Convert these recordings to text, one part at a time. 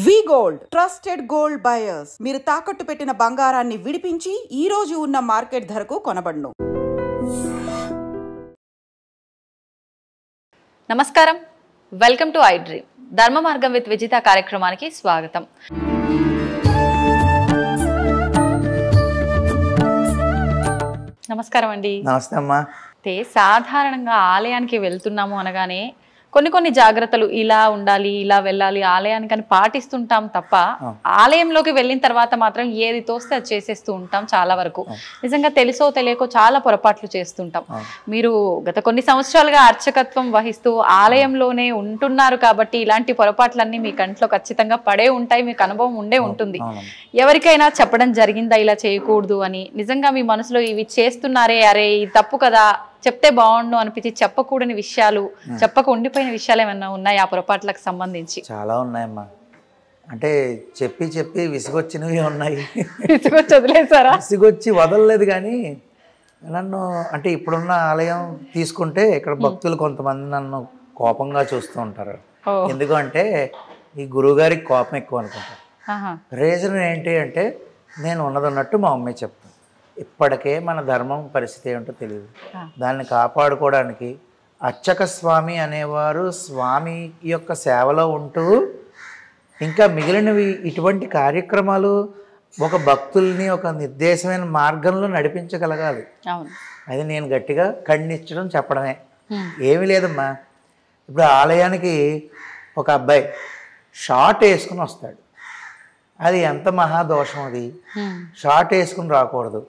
వి gold trusted gold buyers. మీరు తాకట్టు పెట్టిన బంగారాన్ని విడిపించి ఈ రోజు ఉన్న మార్కెట్ ధరకు కొనబడును. నమస్కారం, వెల్కమ్ టు ఐ డ్రీమ్. ధర్మ మార్గం విత్ విజిత కార్యక్రమానికి స్వాగతం. నమస్కారం అండి. నమస్తే అమ్మా. సాధారణంగా ఆలయానికి వెళ్తున్నాము అనగానే కొన్ని జాగ్రత్తలు ఇలా ఉండాలి, ఇలా వెళ్ళాలి ఆలయానికి అని పాటిస్తుంటాం తప్ప ఆలయంలోకి వెళ్ళిన తర్వాత మాత్రం ఏది తోస్తే అది చేసేస్తూ ఉంటాం. చాలా వరకు నిజంగా తెలుసో తెలియకో చాలా పొరపాట్లు చేస్తుంటాం. మీరు గత కొన్ని సంవత్సరాలుగా అర్చకత్వం వహిస్తూ ఆలయంలోనే ఉంటున్నారు కాబట్టి ఇలాంటి పొరపాట్లన్నీ మీ కంట్లో ఖచ్చితంగా పడే ఉంటాయి, మీకు అనుభవం ఉండే ఉంటుంది. ఎవరికైనా చెప్పడం జరిగిందా ఇలా చేయకూడదు అని? నిజంగా మీ మనసులో ఇవి చేస్తున్నారే, అరే ఇది తప్పు కదా, చెప్తే బాగుండు అనిపించి చెప్పకూడని విషయాలు, చెప్పక ఉండిపోయిన విషయాలు ఏమన్నా ఉన్నాయి ఆ పొరపాట్లకు సంబంధించి? చాలా ఉన్నాయమ్మా. అంటే చెప్పి చెప్పి విసుగొచ్చినవి ఉన్నాయి. విసుగొచ్చి వదిలేసారా? విసుగొచ్చి వదలలేదు. కానీ నన్ను అంటే ఇప్పుడున్న ఆలయం తీసుకుంటే ఇక్కడ భక్తులు కొంతమంది నన్ను కోపంగా చూస్తూ ఉంటారు. ఎందుకంటే ఈ గురువుగారికి కోపం ఎక్కువ అనుకుంటారు. రీజన్ ఏంటి అంటే నేను ఉన్నదన్నట్టు మా అమ్మాయి చెప్తాను. ఇప్పటికే మన ధర్మం పరిస్థితి ఏంటో తెలియదు. దాన్ని కాపాడుకోవడానికి అర్చక స్వామి అనేవారు స్వామి యొక్క సేవలో ఉంటూ ఇంకా మిగిలినవి ఇటువంటి కార్యక్రమాలు ఒక భక్తుల్ని ఒక నిర్దేశమైన మార్గంలో నడిపించగలగాలి. అది నేను గట్టిగా ఖండించడం చెప్పడమే, ఏమీ లేదమ్మా. ఇప్పుడు ఆలయానికి ఒక అబ్బాయి షార్ట్ వేసుకుని వస్తాడు, అది ఎంత మహాదోషం. అది షార్ట్ వేసుకుని రాకూడదు.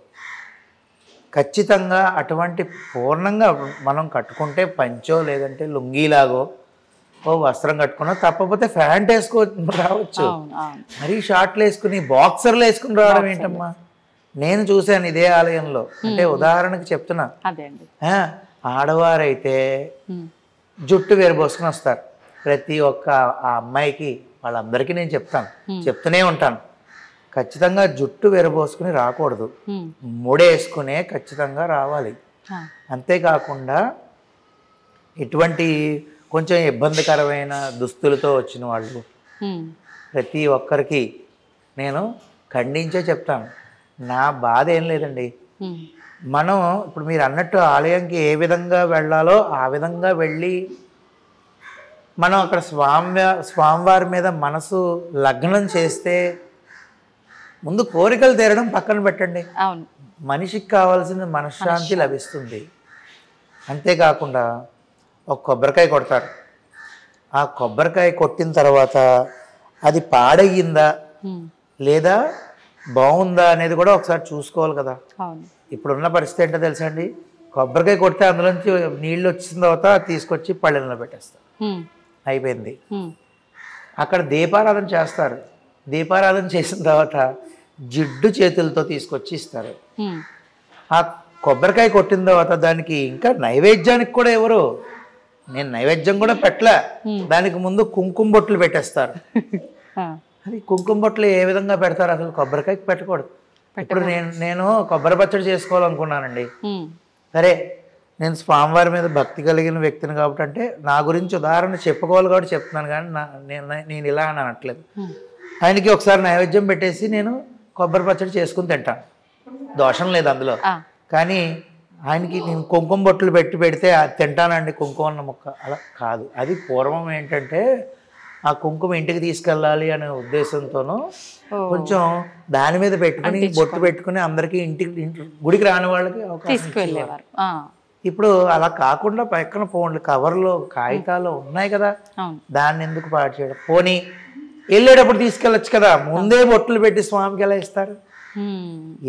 ఖచ్చితంగా అటువంటి పూర్ణంగా మనం కట్టుకుంటే పంచో లేదంటే లుంగీలాగో ఓ వస్త్రం కట్టుకున్నా, తప్పకపోతే ప్యాంట్ వేసుకో రావచ్చు. మరీ షార్ట్లు వేసుకుని బాక్సర్లు వేసుకుని రావడం ఏంటమ్మా? నేను చూశాను ఇదే ఆలయంలో. అంటే ఉదాహరణకు చెప్తున్నా, ఆడవారైతే జుట్టు వేరుబోసుకుని వస్తారు. ప్రతి ఒక్క ఆ అమ్మాయికి వాళ్ళందరికీ నేను చెప్తూనే ఉంటాను, ఖచ్చితంగా జుట్టు వెరబోసుకుని రాకూడదు, ముడేసుకునే ఖచ్చితంగా రావాలి. అంతేకాకుండా ఇటువంటి కొంచెం ఇబ్బందికరమైన దుస్తులతో వచ్చిన వాళ్ళు ప్రతి ఒక్కరికి నేను ఖండించే చెప్తాను. నా బాధ ఏం లేదండి. మనం ఇప్పుడు మీరు అన్నట్టు ఆలయంకి ఏ విధంగా వెళ్ళాలో ఆ విధంగా వెళ్ళి మనం అక్కడ స్వామివారి మీద మనసు లగ్నం చేస్తే ముందు కోరికలు తీరడం పక్కన పెట్టండి. మనిషికి కావాల్సిన మనశ్శాంతి లభిస్తుంది. అంతేకాకుండా ఒక కొబ్బరికాయ కొడతారు. ఆ కొబ్బరికాయ కొట్టిన తర్వాత అది పాడయ్యిందా లేదా బాగుందా అనేది కూడా ఒకసారి చూసుకోవాలి కదా. ఇప్పుడున్న పరిస్థితి ఏంటో తెలుసా అండి? కొబ్బరికాయ కొడితే అందులోంచి నీళ్ళు వచ్చిన తర్వాత తీసుకొచ్చి పళ్ళెంలో పెట్టేస్తారు, అయిపోయింది. అక్కడ దీపారాధన చేస్తారు. దీపారాధన చేసిన తర్వాత జిడ్డు చేతులతో తీసుకొచ్చి ఇస్తారు. ఆ కొబ్బరికాయ కొట్టిన తర్వాత దానికి ఇంకా నైవేద్యానికి కూడా ఎవరు, నేను నైవేద్యం కూడా పెట్టలే, దానికి ముందు కుంకుమ బొట్లు పెట్టేస్తారు. అది కుంకుమ బొట్లు ఏ విధంగా పెడతారు? అసలు కొబ్బరికాయకి పెట్టకూడదు. ఇప్పుడు నేను కొబ్బరి పచ్చడి చేసుకోవాలనుకున్నానండి. సరే, నేను స్వామివారి మీద భక్తి కలిగిన వ్యక్తిని కాబట్టి, అంటే నా గురించి ఉదాహరణ చెప్పుకోవాలి కాబట్టి చెప్తున్నాను. కానీ నేను ఇలా అని అనట్లేదు. ఆయనకి ఒకసారి నైవేద్యం పెట్టేసి నేను కొబ్బరి పచ్చడి చేసుకుని తింటాను, దోషం లేదు అందులో. కానీ ఆయనకి నేను కుంకుమ బొట్లు పెడితే అది తింటానండి, కుంకుమ అన్న ముక్క. అలా కాదు. అది పూర్వం ఏంటంటే ఆ కుంకుమ ఇంటికి తీసుకెళ్ళాలి అనే ఉద్దేశంతోనూ కొంచెం దాని మీద పెట్టుకుని బొట్టు పెట్టుకుని అందరికీ గుడికి రాని వాళ్ళకి తీసుకువెళ్ళేవారు. ఇప్పుడు అలా కాకుండా పక్కన ఫోన్లు కవర్లు కాగితాలు ఉన్నాయి కదా, దాన్ని ఎందుకు పాడు చేయడం? పోనీ వెళ్ళేటప్పుడు తీసుకెళ్ళచ్చు కదా, ముందే బొట్టులు పెట్టి స్వామికి ఎలా ఇస్తారు?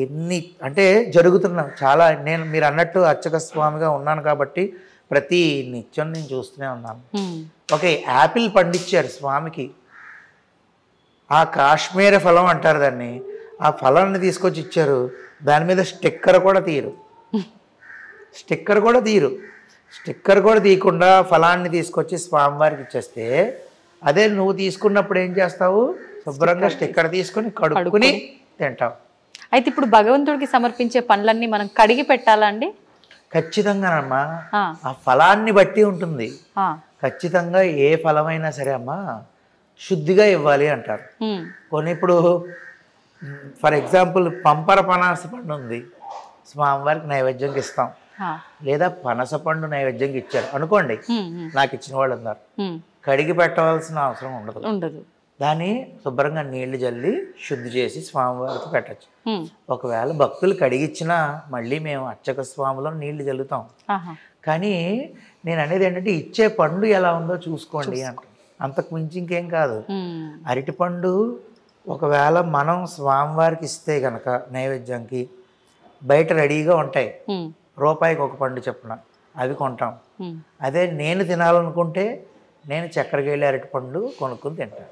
ఎన్ని అంటే జరుగుతున్నాం చాలా. నేను మీరు అన్నట్టు అర్చక స్వామిగా ఉన్నాను కాబట్టి ప్రతి నిత్యం నేను చూస్తూనే ఉన్నాను. ఓకే, యాపిల్ పండించారు స్వామికి, ఆ కాశ్మీర ఫలం అంటారు దాన్ని, ఆ ఫలాన్ని తీసుకొచ్చి ఇచ్చారు. దాని మీద స్టిక్కర్ కూడా తీయరు. స్టిక్కర్ కూడా తీయకుండా ఫలాన్ని తీసుకొచ్చి స్వామివారికి ఇచ్చేస్తే, అదే నువ్వు తీసుకున్నప్పుడు ఏం చేస్తావు? శుభ్రంగా స్టిక్కర్ తీసుకుని కడుక్కుని తింటావు. అయితే ఇప్పుడు భగవంతుడికి సమర్పించే పండ్లన్నీ మనం కడిగి పెట్టాలా అండి? ఖచ్చితంగానమ్మా. ఆ ఫలాన్ని బట్టి ఉంటుంది. ఖచ్చితంగా ఏ ఫలమైనా సరే అమ్మా శుద్ధిగా ఇవ్వాలి అంటారు. కొన్ని ఇప్పుడు ఫర్ ఎగ్జాంపుల్ పంపర పనస పండు ఉంది, స్వామివారికి నైవేద్యంకి ఇస్తాం, లేదా పనస పండు నైవేద్యంకి ఇచ్చారు అనుకోండి, నాకు ఇచ్చిన వాళ్ళు ఉన్నారు, కడిగి పెట్టవలసిన అవసరం ఉండదు. దాన్ని శుభ్రంగా నీళ్లు జల్లి శుద్ధి చేసి స్వామివారికి పెట్టచ్చు. ఒకవేళ భక్తులు కడిగిచ్చినా మళ్ళీ మేము అర్చక స్వామిలో నీళ్లు జల్లుతాం. కానీ నేను అనేది ఏంటంటే ఇచ్చే పండు ఎలా ఉందో చూసుకోండి అంట, అంతకు మించి ఇంకేం కాదు. అరటిపండు ఒకవేళ మనం స్వామివారికి ఇస్తే కనుక నైవేద్యంకి బయట రెడీగా ఉంటాయి, రూపాయికి ఒక పండు చెప్పున అవి కొంటాం. అదే నేను తినాలనుకుంటే నేను చక్కెరకేళి అరటిపండు కొనుక్కుని తింటాను.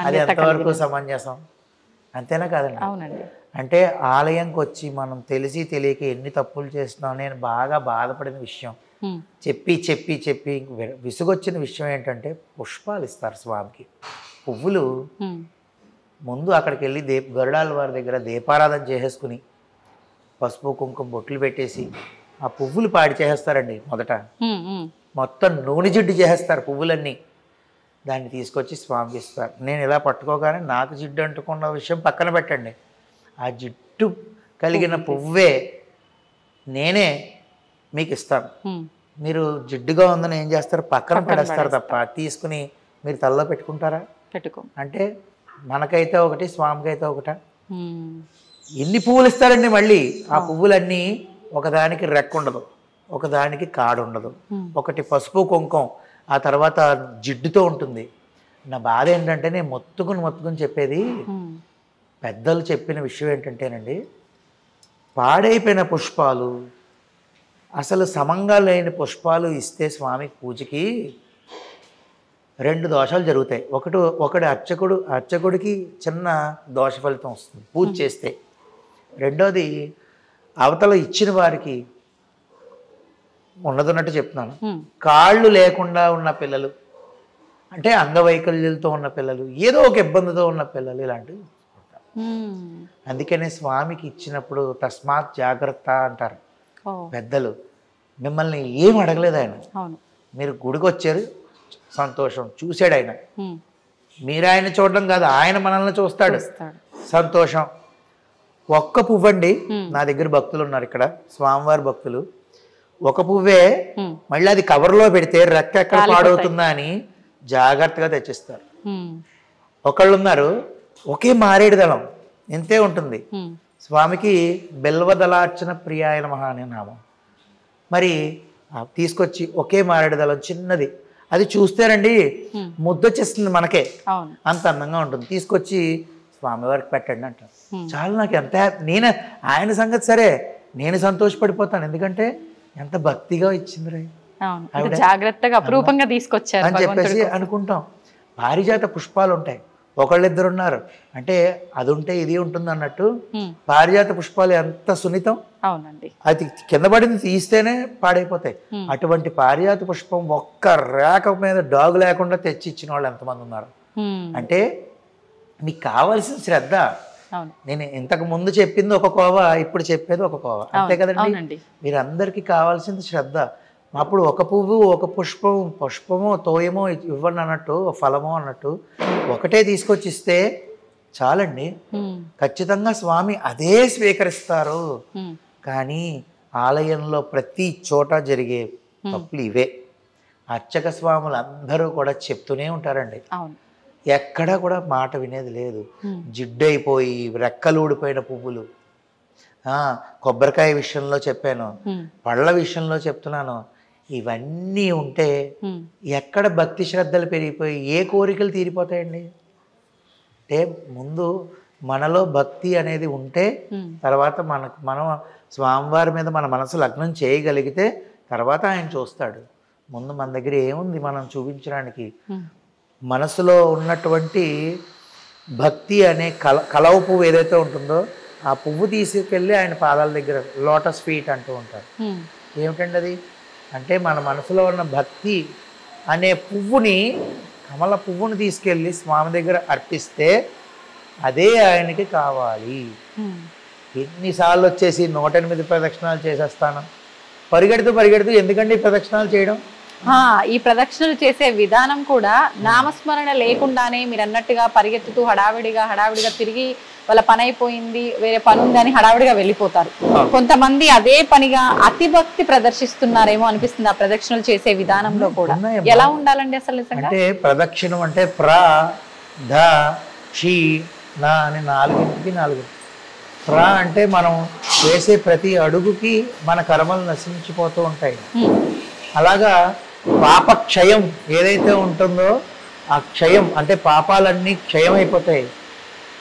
అది ఎంతవరకు సమంజసం? అంతేనా కాదండి? అంటే ఆలయంకి వచ్చి మనం తెలిసి తెలియక ఎన్ని తప్పులు చేస్తున్నాం. నేను బాగా బాధపడిన విషయం, చెప్పి చెప్పి చెప్పి విసుగొచ్చిన విషయం ఏంటంటే పుష్పాలు ఇస్తారు స్వామికి, పువ్వులు. ముందు అక్కడికి వెళ్ళి గరుడాల వారి దగ్గర దీపారాధన చేసేసుకుని పసుపు కుంకుమ బొట్లు పెట్టేసి ఆ పువ్వులు పాడి చేసేస్తారండి. మొదట మొత్తం నూనె జిడ్డు చేసేస్తారు పువ్వులన్నీ, దాన్ని తీసుకొచ్చి స్వామికి ఇస్తారు. నేను ఇలా పట్టుకోగానే నాకు జిడ్డు అంటుకున్న విషయం పక్కన పెట్టండి, ఆ జిడ్డు కలిగిన పువ్వే నేనే మీకు ఇస్తాను. మీరు జిడ్డుగా ఉందని ఏం చేస్తారు, పక్కన పడేస్తారు తప్ప తీసుకుని మీరు తలలో పెట్టుకుంటారా? అంటే మనకైతే ఒకటి, స్వామికైతే ఒకటా? ఎన్ని పువ్వులు ఇస్తారండి మళ్ళీ. ఆ పువ్వులన్నీ ఒకదానికి రెక్క ఉండదు, ఒకదానికి కాడు ఉండదు, ఒకటి పసుపు కుంకుమ, ఆ తర్వాత జిడ్డుతో ఉంటుంది. నా బాధ ఏంటంటే నేను మొత్తుకుని చెప్పేది, పెద్దలు చెప్పిన విషయం ఏంటంటేనండి, పాడైపోయిన పుష్పాలు, అసలు సమంగా లేని పుష్పాలు ఇస్తే స్వామి పూజకి 2 దోషాలు జరుగుతాయి. ఒకటి అర్చకుడికి చిన్న దోష ఫలితం వస్తుంది పూజ చేస్తే. రెండోది అవతల ఇచ్చిన వారికి ఉన్నదన్నట్టు చెప్తున్నాను, కాళ్ళు లేకుండా ఉన్న పిల్లలు, అంటే అంగవైకల్యాలతో ఉన్న పిల్లలు, ఏదో ఒక ఇబ్బందితో ఉన్న పిల్లలు, ఇలాంటివి. అందుకనే స్వామికి ఇచ్చినప్పుడు తస్మాత్ జాగ్రత్త అంటారు పెద్దలు. మిమ్మల్ని ఏం అడగలేదు ఆయన, మీరు గుడికి వచ్చారు, సంతోషం, చూశాడు ఆయన. మీరు ఆయన చూడడం కాదు, ఆయన మనల్ని చూస్తాడు, సంతోషం. ఒక్క పువ్వండి, నా దగ్గర భక్తులు ఉన్నారు ఇక్కడ, స్వామివారి భక్తులు, ఒక పువ్వే మళ్ళీ అది కవర్లో పెడితే రెక్క ఎక్కడ పాడవుతుందా అని జాగ్రత్తగా తెచ్చిస్తారు. ఒకళ్ళు ఉన్నారు, ఒకే మారేడు దళం ఇంతే ఉంటుంది, స్వామికి బిల్వదళార్చన ప్రియాయ నమః అనే నామం. మరి తీసుకొచ్చి ఒకే మారేడు దళం చిన్నది, అది చూస్తేనండి ముద్దొచ్చేస్తుంది మనకే, అంత అందంగా ఉంటుంది, తీసుకొచ్చి స్వామివారికి పెట్టండి అంటారు. చాలా నాకు ఎంత నేను ఆయన సంగతి సరే, నేను సంతోషపడిపోతాను, ఎందుకంటే ఎంత భక్తిగా ఇచ్చింది జాగ్రత్తగా అపురూపంగా తీసుకొచ్చారు అని చెప్పేసి అనుకుంటాం. పారిజాత పుష్పాలు ఉంటాయి, ఒకళ్ళిద్దరు ఉన్నారు అంటే అది ఉంటే ఇది ఉంటుంది అన్నట్టు. పారిజాత పుష్పాలు ఎంత సున్నితం, అది కింద పడింది తీస్తేనే పాడైపోతాయి. అటువంటి పారిజాత పుష్పం ఒక్క రేఖ మీద డాగు లేకుండా తెచ్చి ఇచ్చిన వాళ్ళు ఎంతమంది ఉన్నారు. అంటే మీకు కావాల్సిన శ్రద్ధ. నేను ఇంతకు ముందు చెప్పింది ఒక కోవ, ఇప్పుడు చెప్పేది ఒక కోవ, అంతే కదండి. మీరందరికీ కావాల్సింది శ్రద్ధ. అప్పుడు ఒక పువ్వు, ఒక పుష్పమో తోయమో ఇవ్వండి అన్నట్టు, ఫలమో అన్నట్టు ఒకటే తీసుకొచ్చి ఇస్తే చాలండి, ఖచ్చితంగా స్వామి అదే స్వీకరిస్తారు. కానీ ఆలయంలో ప్రతి చోట జరిగే తప్పులు ఇవే. అర్చక స్వాములు అందరూ కూడా చెప్తూనే ఉంటారండి, ఎక్కడా కూడా మాట వినేది లేదు. జిడ్డైపోయి రెక్కలు ఊడిపోయిన పువ్వులు, కొబ్బరికాయ విషయంలో చెప్పాను, పళ్ళ విషయంలో చెప్తున్నాను, ఇవన్నీ ఉంటే ఎక్కడ భక్తి శ్రద్ధలు పెరిగిపోయి ఏ కోరికలు తీరిపోతాయండి. అంటే ముందు మనలో భక్తి అనేది ఉంటే తర్వాత మనం స్వామివారి మీద మన మనసు లగ్నం చేయగలిగితే తర్వాత ఆయన చూస్తాడు. ముందు మన దగ్గర ఏముంది మనం చూపించడానికి? మనసులో ఉన్నటువంటి భక్తి అనే కలవ పువ్వు ఏదైతే ఉంటుందో ఆ పువ్వు తీసుకెళ్ళి ఆయన పాదాల దగ్గర లోటస్ ఫీట్ అంటూ ఉంటారు. ఏమిటండి అది? అంటే మన మనసులో ఉన్న భక్తి అనే పువ్వుని, కమల పువ్వుని తీసుకెళ్ళి స్వామి దగ్గర అర్పిస్తే అదే ఆయనకి కావాలి. ఎన్నిసార్లు వచ్చేసి 108 ప్రదక్షిణాలు చేసేస్తాను, పరిగెడుతూ ఎందుకండి ప్రదక్షిణాలు చేయడం? ఈ ప్రదక్షిణలు చేసే విధానం కూడా నామస్మరణ లేకుండానే మీరు అన్నట్టుగా పరిగెత్తుతూ హడావిడిగా తిరిగి వాళ్ళ పని అయిపోయింది, వేరే పని ఉందని హడావిడిగా వెళ్ళిపోతారు. కొంతమంది అదే పనిగా అతిభక్తి ప్రదర్శిస్తున్నారేమో అనిపిస్తుంది ఆ ప్రదక్షిణలు చేసే విధానంలో కూడా. ఎలా ఉండాలండి అసలు నిజంగా? అంటే ప్రదక్షిణం అంటే ప్ర ధ షి నా అని 4 ప్ర అంటే మనం వేసే ప్రతి అడుగుకి మన కర్మలు నశించిపోతూ ఉంటాయి. అలాగా పాపక్షయం ఏదైతే ఉంటుందో ఆ క్షయం అంటే పాపాలన్నీ క్షయం అయిపోతాయి.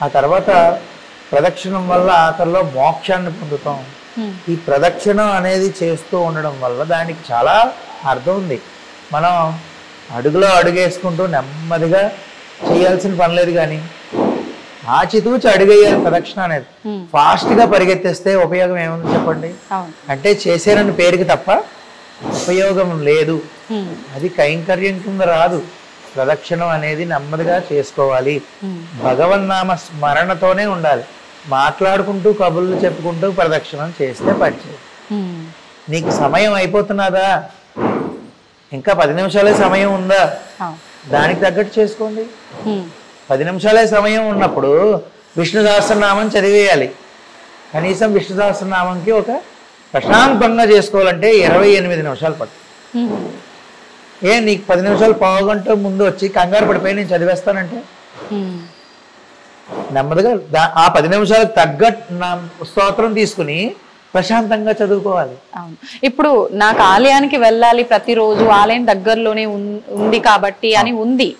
ఆ తర్వాత ప్రదక్షిణం వల్ల ఆఖరిలో మోక్షాన్ని పొందుతాం. ఈ ప్రదక్షిణం అనేది చేస్తూ ఉండడం వల్ల దానికి చాలా అర్థం ఉంది. మనం అడుగులో అడుగేసుకుంటూ నెమ్మదిగా చేయాల్సిన పని లేదు, కానీ ఆచితూచి అడుగేయాలి ప్రదక్షిణ అనేది. ఫాస్ట్గా పరిగెత్తేస్తే ఉపయోగం ఏముంది చెప్పండి? అంటే చేసేనని పేరుకి తప్ప ఉపయోగం లేదు. అది కైంకర్యం కింద రాదు. ప్రదక్షిణం అనేది నెమ్మదిగా చేసుకోవాలి. భగవన్నామ స్మరణతోనే ఉండాలి. మాట్లాడుకుంటూ కబుర్లు చెప్పుకుంటూ ప్రదక్షిణం చేస్తే పచ్చేది. నీకు సమయం అయిపోతున్నదా, ఇంకా 10 నిమిషాలే సమయం ఉందా, దానికి తగ్గట్టు చేసుకోండి. 10 నిమిషాలే సమయం ఉన్నప్పుడు విష్ణు సహస్రనామం చదివేయాలి. కనీసం విష్ణు సహస్రనామంకి ఒక ప్రశాంతంగా చేసుకోవాలంటే 28 నిమిషాలు పడుతుంది. నీకు 10 నిమిషాలు పావుగంట ముందు వచ్చి కంగారు పడిపోయి నేను చదివేస్తానంటే నెమ్మదిగా ఆ 10 నిమిషాలకు తగ్గట్టు నా స్తోత్రం తీసుకుని ప్రశాంతంగా చదువుకోవాలి. అవును. ఇప్పుడు నాకు ఆలయానికి వెళ్ళాలి, ప్రతిరోజు ఆలయం దగ్గరలోనే ఉంది కాబట్టి అని ఉంది,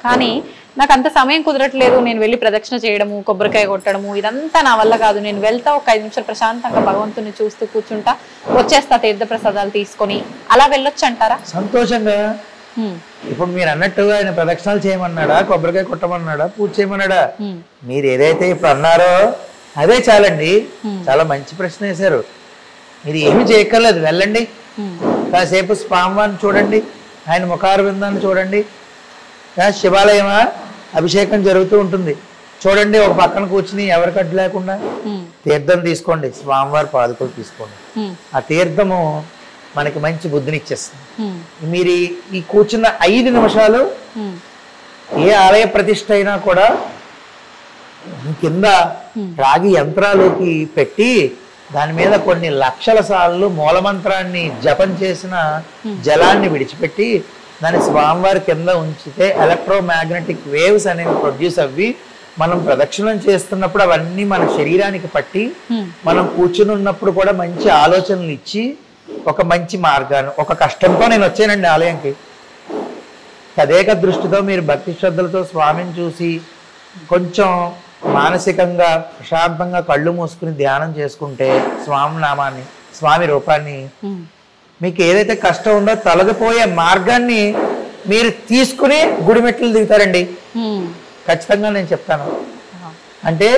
కానీ నాకు అంత సమయం కుదరట్లేదు. నేను వెళ్ళి ప్రదక్షిణ చేయడము, కొబ్బరికాయ కొట్టడము ఇదంతా నా వల్ల కాదు. నేను వెళ్తా, ఒక 5 నిమిషాలు ప్రశాంతంగా భగవంతుని చూస్తూ కూర్చుంటా, వచ్చేస్తా తీర్థ ప్రసాదాలు తీసుకొని, అలా వెళ్ళొచ్చు అంటారా? సంతోషంగా. ఇప్పుడు మీరు అన్నట్టుగా ఆయన ప్రదక్షిణాలు చేయమన్నాడా, కొబ్బరికాయ కొట్టమన్నాడా, పూజ చేయమన్నాడా? మీరు ఏదైతే ఇప్పుడు అన్నారో అదే చాలండి. చాలా మంచి ప్రశ్న వేశారు. మీరు ఏమి చేయక్కర్లేదు, వెళ్ళండి, కాసేపు స్వామివారిని చూడండి, ఆయన ముఖారవిందాన్ని చూడండి. శివాలయమా అభిషేకం జరుగుతూ ఉంటుంది, చూడండి, ఒక పక్కన కూర్చుని ఎవరికి అడ్డు లేకుండా తీర్థం తీసుకోండి, స్వామివారి పాదుకలు తీసుకోండి. ఆ తీర్థము మనకి మంచి బుద్ధిని ఇచ్చేస్తుంది. మీరు ఈ కూర్చున్న 5 నిమిషాలు ఏ ఆలయ ప్రతిష్ఠ అయినా కూడా కింద రాగి యంత్రాలకి పెట్టి దాని మీద కొన్ని లక్షల సార్లు మూలమంత్రాన్ని జపం చేసిన జలాన్ని విడిచిపెట్టి దాన్ని స్వామివారి కింద ఉంచితే ఎలక్ట్రోమాగ్నెటిక్ వేవ్స్ అనేవి ప్రొడ్యూస్ అవ్వి మనం ప్రదక్షిణం చేస్తున్నప్పుడు అవన్నీ మన శరీరానికి పట్టి మనం కూర్చుని ఉన్నప్పుడు కూడా మంచి ఆలోచనలు ఇచ్చి ఒక మంచి మార్గాన్ని, ఒక కష్టంతో నేను వచ్చానండి ఆలయంకి, తదేక దృష్టితో మీరు భక్తి శ్రద్ధలతో స్వామిని చూసి కొంచెం మానసికంగా ప్రశాంతంగా కళ్ళు మూసుకుని ధ్యానం చేసుకుంటే స్వామి నామాన్ని, స్వామి రూపాన్ని, మీకు ఏదైతే కష్టం ఉందో తొలగిపోయే మార్గాన్ని మీరు తీసుకుని గుడిమెట్లు దిగుతారండి. ఖచ్చితంగా నేను చెప్తాను. అంటే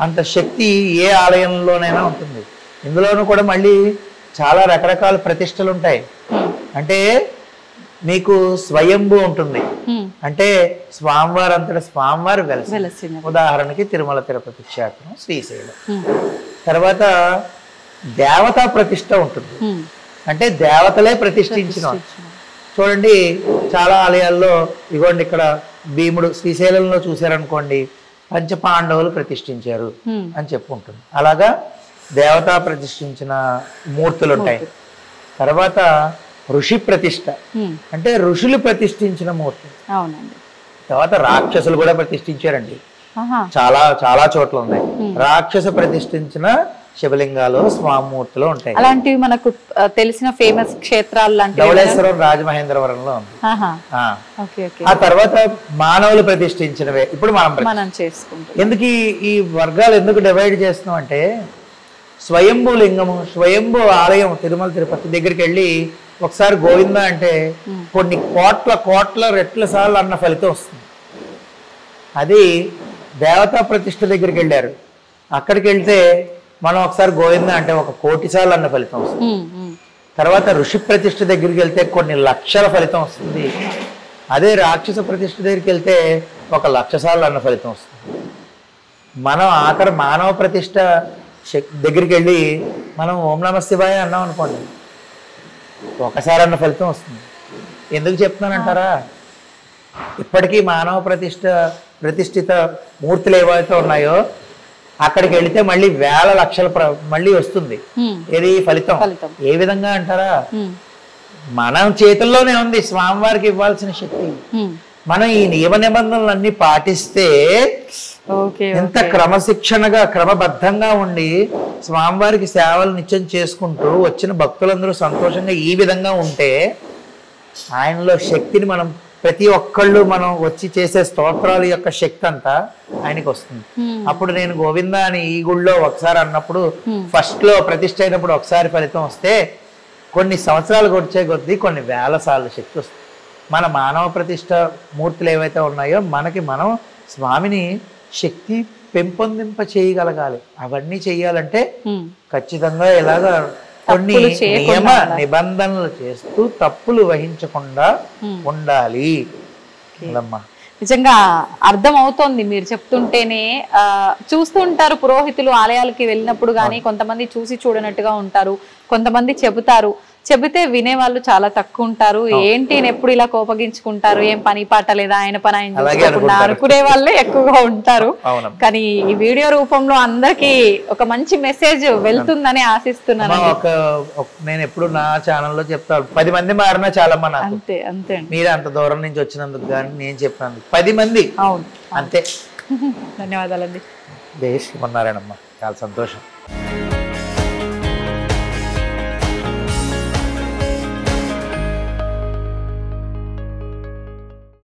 అంత శక్తి ఏ ఆలయంలోనైనా ఉంటుంది. ఇందులోనూ కూడా మళ్ళీ చాలా రకరకాల ప్రతిష్టలు ఉంటాయి. అంటే మీకు స్వయంభూ ఉంటుంది, అంటే స్వామివారు అంతటా స్వామివారు వెలసి. ఉదాహరణకి తిరుమల తిరుపతి క్షేత్రం, శ్రీశైలం. తర్వాత దేవతా ప్రతిష్ట ఉంటుంది, అంటే దేవతలే ప్రతిష్ఠించిన. చూడండి చాలా ఆలయాల్లో ఇగోండి, ఇక్కడ భీముడు శ్రీశైలంలో చూశారనుకోండి, పంచపాండవులు ప్రతిష్ఠించారు అని చెప్పుకుంటుంది. అలాగా దేవతా ప్రతిష్ఠించిన మూర్తులు ఉంటాయి. తర్వాత ఋషి ప్రతిష్ట, అంటే ఋషులు ప్రతిష్ఠించిన మూర్తి. తర్వాత రాక్షసులు కూడా ప్రతిష్ఠించారండి, చాలా చాలా చోట్ల ఉన్నాయి. రాక్షస ప్రతిష్ఠించిన శివలింగాలు స్వామూర్తులు ఉంటాయి. అలాంటివి మనకు తెలిసిన ఫేమస్ క్షేత్రాలు లాంటివి ధవళేశ్వరం రాజమహేంద్రవరంలో ఉంది. ఆ తర్వాత మానవులు ప్రతిష్ఠించినవే ఇప్పుడు మనం చేసుకుంటాం. ఎందుకు ఈ వర్గాలు ఎందుకు డివైడ్ చేస్తున్నాం అంటే, స్వయంభూ లింగము, స్వయంభూ ఆలయం తిరుమల తిరుపతి దగ్గరికి వెళ్ళి ఒకసారి గోవింద అంటే కొన్ని కోట్ల రెట్ల సార్లు అన్న ఫలితం వస్తుంది. అది దేవతా ప్రతిష్ఠ దగ్గరికి వెళ్ళారు, అక్కడికి వెళ్తే మనం ఒకసారి గోవింద అంటే 1 కోటి సార్లు అన్న ఫలితం వస్తుంది. తర్వాత ఋషి ప్రతిష్ఠ దగ్గరికి వెళ్తే కొన్ని లక్షల ఫలితం వస్తుంది. అదే రాక్షస ప్రతిష్ఠ దగ్గరికి వెళ్తే 1 లక్ష సార్లు అన్న ఫలితం వస్తుంది. మనం ఆఖరి మానవ ప్రతిష్ఠ దగ్గరికి వెళ్ళి మనం ఓం నమ శివాయ అన్నాం అనుకోండి, ఒకసారి అన్న ఫలితం వస్తుంది. ఎందుకు చెప్తున్నానంటారా, ఇప్పటికీ మానవ ప్రతిష్ఠిత మూర్తులు ఏవైతే ఉన్నాయో అక్కడికి వెళితే మళ్ళీ వేల లక్షల మళ్ళీ వస్తుంది. ఏది ఫలితం? ఏ విధంగా అంటారా, మనం చేతుల్లోనే ఉంది స్వామివారికి ఇవ్వాల్సిన శక్తి. మనం ఈ నియమ నిబంధనలన్నీ పాటిస్తే, ఎంత క్రమశిక్షణగా క్రమబద్ధంగా ఉండి స్వామివారికి సేవలు నిత్యం చేసుకుంటూ వచ్చిన భక్తులందరూ సంతోషంగా ఈ విధంగా ఉంటే ఆయనలో శక్తిని మనం ప్రతి ఒక్కళ్ళు మనం వచ్చి చేసే స్తోత్రాల యొక్క శక్తి అంతా ఆయనకి వస్తుంది. అప్పుడు నేను గోవింద అని ఈ గుళ్ళో ఒకసారి అన్నప్పుడు, ఫస్ట్ లో ప్రతిష్ఠ అయినప్పుడు ఒకసారి ఫలితం వస్తే కొన్ని సంవత్సరాలు వచ్చే కొద్దీ కొన్ని వేల సార్లు శక్తి వస్తుంది. మన మానవ ప్రతిష్ఠ మూర్తులు ఏవైతే ఉన్నాయో మనకి మనం స్వామిని శక్తి పెంపొందింప చేయగలగాలి. అవన్నీ చెయ్యాలంటే ఖచ్చితంగా ఇలాగా కొన్ని నియమ నిబంధనలు చేస్తూ తప్పులు వహించకుండా ఉండాలి. నిజంగా అర్థం అవుతోంది మీరు చెప్తుంటేనే. చూస్తుంటారు పురోహితులు ఆలయాలకి వెళ్ళినప్పుడు కానీ కొంతమంది చూసి చూడనట్టుగా ఉంటారు, కొంతమంది చెబితే వినేవాళ్ళు చాలా తక్కువ ఉంటారు. ఏంటి ఎప్పుడు ఇలా కోపగించుకుంటారు, ఏం పని పాట లేదా, ఆయన పని ఆయన చూసుకోకుండా అనుకునే వాళ్ళే ఎక్కువగా ఉంటారు. కానీ ఈ వీడియో రూపంలో అందరికి ఒక మంచి మెసేజ్ వెళ్తుందని ఆశిస్తున్నాను. నేను ఎప్పుడు నా ఛానల్లో చెప్తాను, 10 మంది మారినా చాలా మన అంతే అంతే. మీరు అంత దూరం నుంచి వచ్చినందుకు కానీ నేను చెప్పినందుకు 10 మంది అంతే. ధన్యవాదాలండి. జై శ్రీమన్నారాయణమ్మ, చాలా సంతోషం.